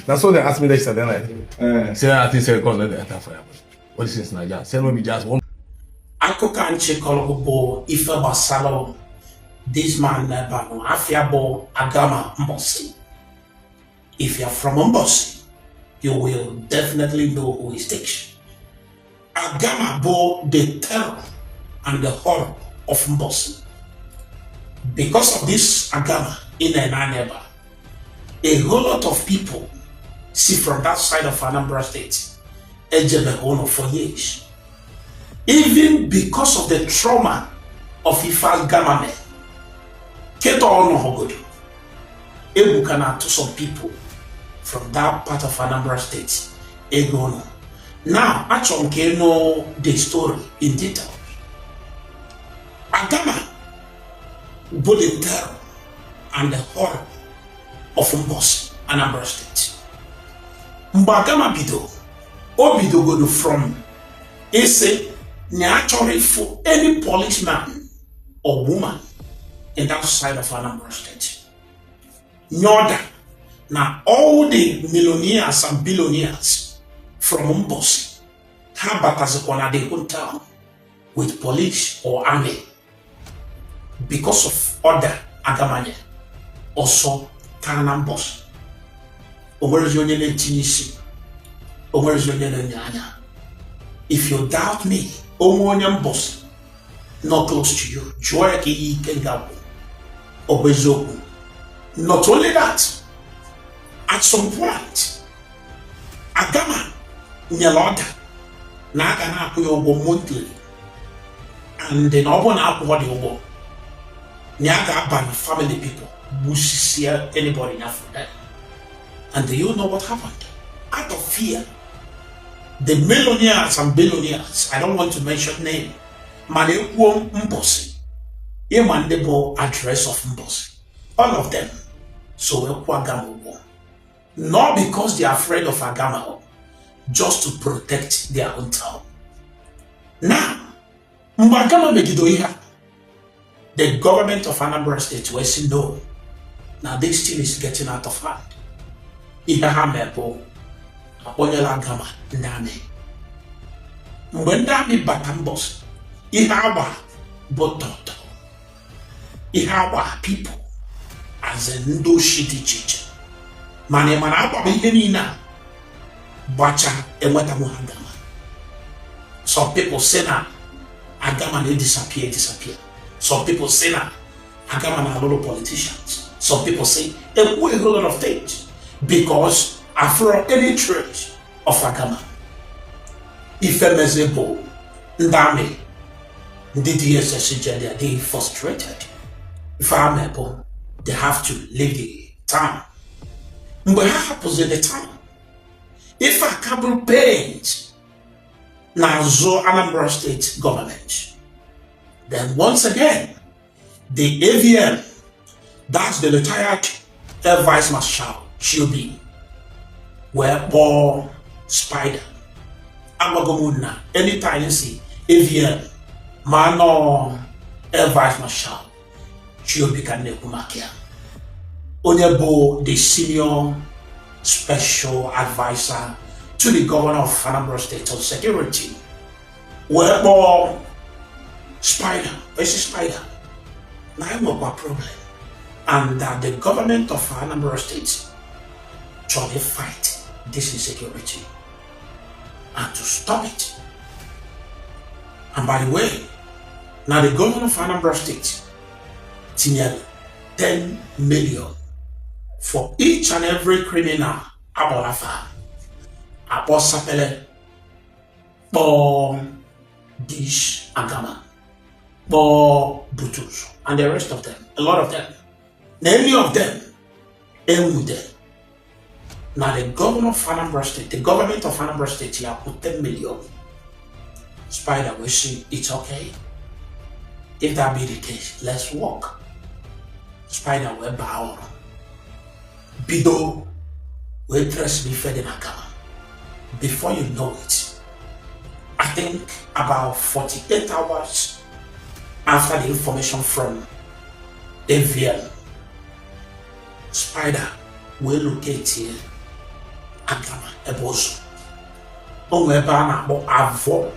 That's what they asked me yesterday night. Say I think say cause let the enter fire. What is this Nigeria? Say no be just one. Akokanche kolobo ife basalo. This man never know. Afiabo Agama Mbosi. If you're from Mbosi, you will definitely know who is this. Agama bore the terror and the horror of Mbosi. Because of this Agama in Anambra, a whole lot of people see from that side of Anambra State, Ejebe for years. Even because of the trauma of Ifa Agama, Keto ono hogodo. Ebukana to some people from that part of Anambra State. Egono. Now, actually, know the story in detail. Agama, both the terror and the horror of Mbosi, Anambra State. Mbagama bido, obido go from ese actually for any policeman or woman in that side of Anambra State. Nyoda, now all the millionaires and billionaires from Mbosi have batazikwana the whole town with police or army because of order Agamanya. Also, Tanam Boss. If you doubt me, Omonium Boss, not close to you, Joy Kengabu, Obezoku. Not only that, at some point, Agama Nyaloda, Nagana Puyobo monthly, and then Obon Apodio. Nyaga ban family people, Bushisia, anybody in Africa. And do you know what happened? Out of fear, the millionaires and billionaires, I don't want to mention name, Manewom Mbosi, Yemandebo address of Mbosi, all of them, so Agama, not because they are afraid of Agama, just to protect their own town. Now, Mbagama Megidoiha, the government of Anambra State will say no. Now this thing is getting out of hand. Ihamepo, Aponyala Agama, Name. When Dami Batambos, Ihawa Bototo, Ihawa people, as a Ndo Shitty Chicha. Mane Manaba Bihenina, Bacha, and Watamu Agama. Some people say now, Agama they disappear. Some people say that Agama are a lot of politicians. Some people say a whole lot of things because after any church of Agama, if a mezebo, Ndame, DDSS, they frustrated. If I'm able, they have to leave the town. But what happens in the town? If a couple pays, now so Anambra State government. Then once again, the AVM, that's the retired Air Vice Marshal, she'll be, where Paul Spider, Amagomuna, anytime you see AVM, Mano, Air Vice Marshal, she'll be Kanekumakia. Onyebo, the senior special advisor to the governor of Anambra State on security, where Paul Spider, it's a spider. Now I have a problem. And that the government of Anambra State try to fight this insecurity and to stop it. And by the way, now the government of Anambra State nearly 10 million for each and every criminal Abolafa, Aposapele, Bon, Dish, Agama. Butus, and the rest of them, a lot of them, many of them, now the governor of Anambra State, the government of Anambra State here put 10 million. Spider will see it's okay. If that be the case, let's walk. Spider will bow. Bido will trust me fed in Agama. Before you know it, I think about 48 hours after the information from AVL, Spider will locate here Agama ebozo. Onwe ebe a na-akpọ Avọ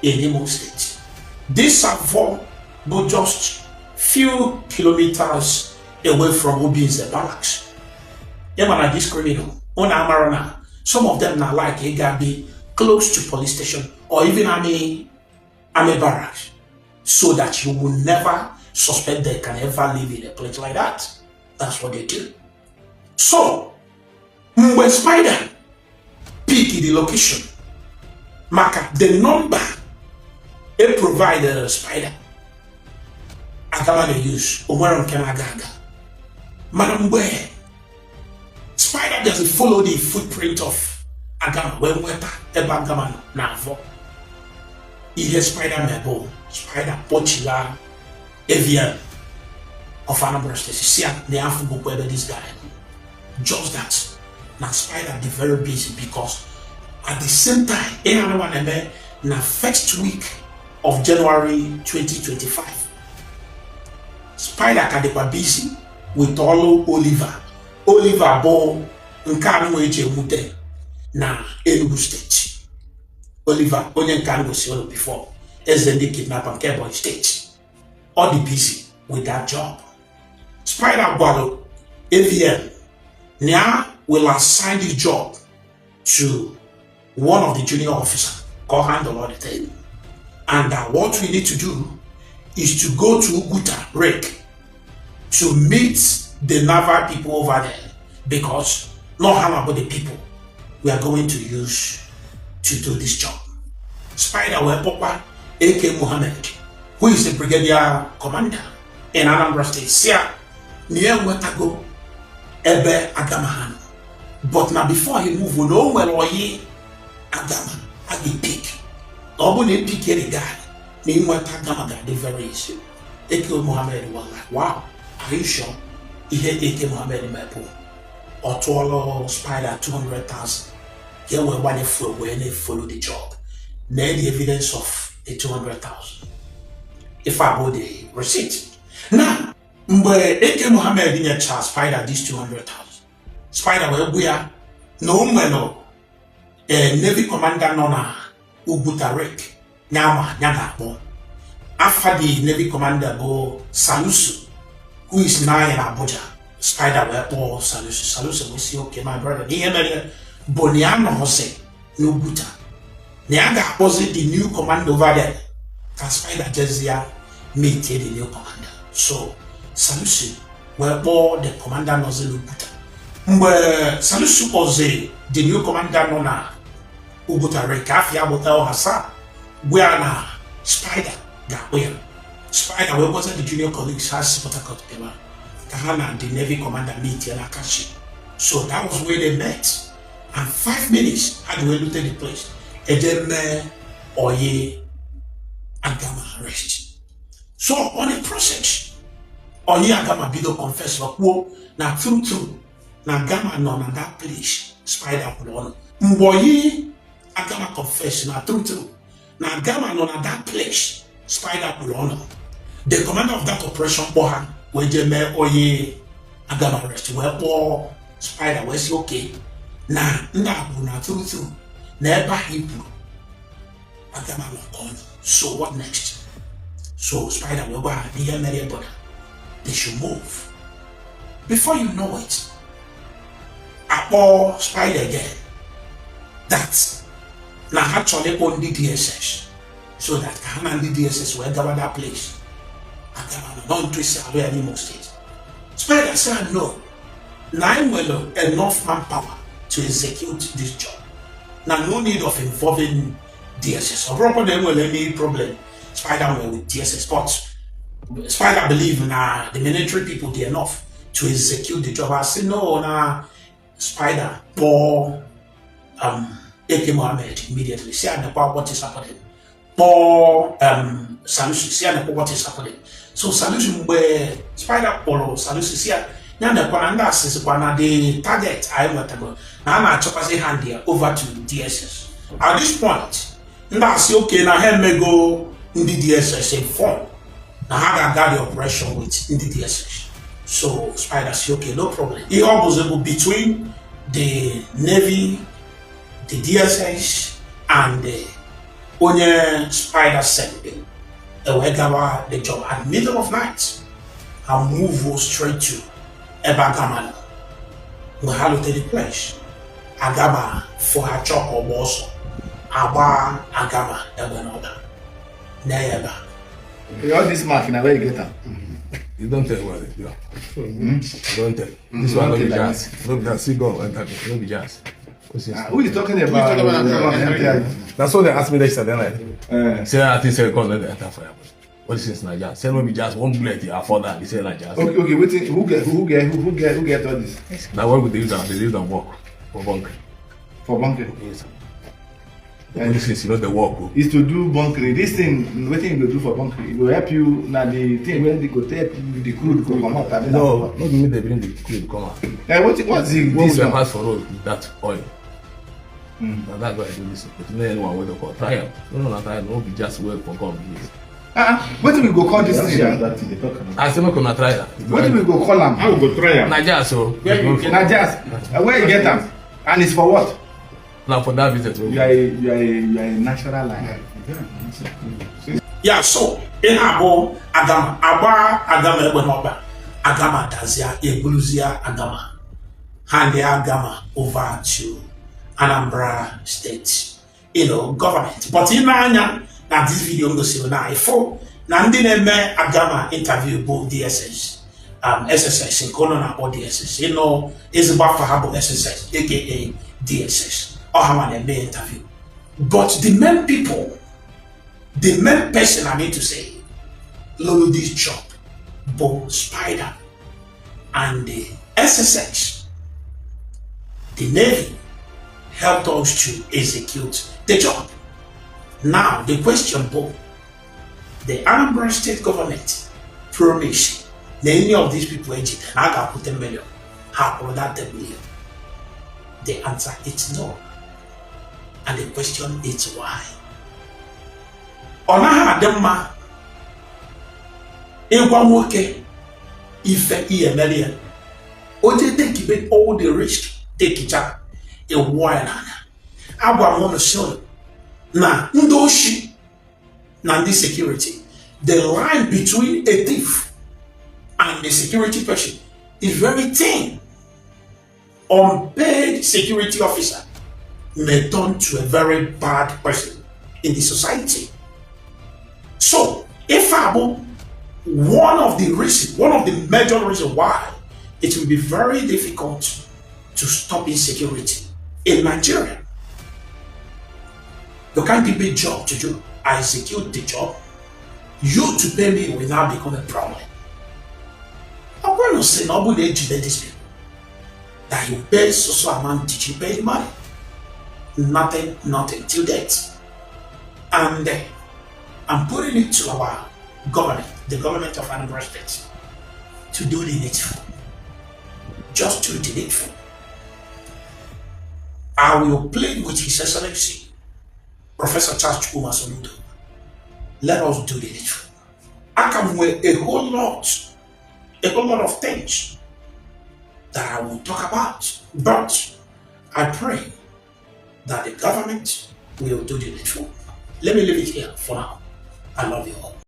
in Imo State. This Avọ was just few kilometers away from Obinze barracks. Yemana this criminal, on Amarana, some of them are like it gotta be close to police station or even army barracks, so that you will never suspect they can ever live in a place like that. That's what they do. So, when Spider pick the location, mark the number it provided Spider. Agama they use Omeron Kenagaga. Madam where Spider doesn't follow the footprint of Agama when we're Agama Navo. He has Spider Mebo, Spider Pochila, Evian of Anambra State. See, they have to go where this guy. Just that. Now Spider be very busy because at the same time, in the first week of January 2025, Spider can be busy with all Oliver Bo Nkanu Eje Mute na Enugu State. Oliver onye Nkanu was before as the kidnapper in Kebbi State. All the busy with that job. Spider Guado AVM now will assign the job to one of the junior officers called handle all the thing. And what we need to do is to go to Uguta Rek to meet the naval people over there, because not how about the people we are going to use to do this job. Spider Wepopa AK Mohammed, who is the brigadier commander in Anambra State, Sia near Wetago Ebe Agama. But now before he move, we know well ye Agama Agi pick. Nobody pick any guy. Name what Agama got the very easy. AK Mohammed was like, wow, are you sure? He had AK Mohammed in my pool. Or to Spider 200,000. Here we want to when they follow the job. Then the evidence of the 200,000. If I go the receipt. Now, but AK Mohammed didn't charge Spider this 200,000. Spider where we are no no Navy commander nona Ubutarek Nyama Nyagabo. After the Navy commander go Salusu, who is now in Abuja. Spider where all Salusu we see okay my brother. Niemele Boniano Jose no Buta. Nyaga opposite the new command over there. Can Spider Jezia meet the new commander. So Salusu where all the commander knows no Buta. Mbe Salusu Oze, the new commander nona Ubuta Rekafia Bota Hasa, where na Spider got where Spider where was the junior colleagues has Potakot Pema, Kahana, the Navy commander meet Yalakashi. So that was where they met. And 5 minutes had we looted the place. Edeme Oye Agama arrest. So on the process, Oye Agama Bido confess who na true. Na Agama no na that place Spider Pulono. Mboyi Agama confess na true. Na Agama no na that place Spider Pulono. The commander of that operation Bohan Wejeme Oye Agama arrest. Where Spider was okay. Na ndabu na true. Never Hebrew. Agama no gone. So what next? So Spider will go near Mary Border. They should move. Before you know it, Apple Spider again. That's now actually on the DSS. So that Kahana the DSS will govern that place. Agama don't twist away anymore state. Spider said no. Nine will enough manpower to execute this job. Now no need of involving DSS. Or proper them will any problem. Spider will with DSS, but Spider believe na the military people they enough to execute the job. I say no na Spider or AK Mohammed immediately. See what is happening. Or Salusi, see what is happening. So Salusi where Spider or Salusi see Nyanda Kwananda says the target I want to go. Now I'm chopping hand here over to DSS. At this point, that's okay. Now help me go in the DSS inform. Now I got the operation with in the DSS. So Spider say okay, no problem. He was able between the Navy, the DSS, and the Onye Spider sent them. They will cover the job at middle of night and move straight to Agama. We have to the place. Agama for her chop or boss. Aba Agama Ebenota. Never. All this mark now where you get them? You don't tell what it is. Don't tell. This one don't be jazz. Don't be jazz. See go and don't be jazz. Who is talking about? That's what they asked me yesterday night. Say I think say come let the enter fire. What is this Naija? Say no be jazz. One bullet you afford that. They say Naija. Okay. Waiting. Who get all this? Now what would they use? They use them work for bunker. For bunker. Yes. This is the work. Is to do bunkering. This thing, what thing you go do for bunkering? It will help you. Now the thing when they go take the crude go come out. No, not me. They bring the crude come out. What's the what this we one? pass for road with that oil. Now that's why I do this. But no anyone will call trial. No, trial. No be just work for God. What do we go call this thing? I say no gonna try that. What do we go call them? How we go try am? Naija so. Najas. Where you get them? And it's for what? Now for that visit. You are a natural lion. Yeah, so in Abo Agama, Agama Ebenota, Agama Dazia, Ebuluzia Agama, hand the Agama over to Anambra State, government. But in Nanya, now this video goes to now. For Nandine me Agama interview both DSS, SSS, in Konona or DSS. It's about for Habo SSS, aka DSS. Or how an interview. But the main people, the main person I need to say, Lolo this job, both Spider and the SSX, the Navy helped us to execute the job. Now the question, both the Anambra state government promised any of these people agent and I got put $10 million. How will that $10 million? The answer is no. And the question is why? Onaha ademma egwa nwoke ife EMLN. Oje take all the risk, take it up a while. Agwa mono show na ndoshi na the security. The line between a thief and the security person is very thin. Unpaid security officer may turn to a very bad person in the society. So, if one of the major reasons why it will be very difficult to stop insecurity in Nigeria. You can't give me a job to do. I execute the job. You to pay me without becoming a problem. I'm going to say nobody educate these people. That you pay so amount, did you pay the money? Nothing till death. And I'm putting it to our government, the government of Anambra State, to do the needful. Just do the needful. I will plead with His Excellency, Professor Charles Soludo. Let us do the needful. I can wear a whole lot of things that I will talk about, but I pray that the government will do the needful. Let me leave it here for now. I love you all.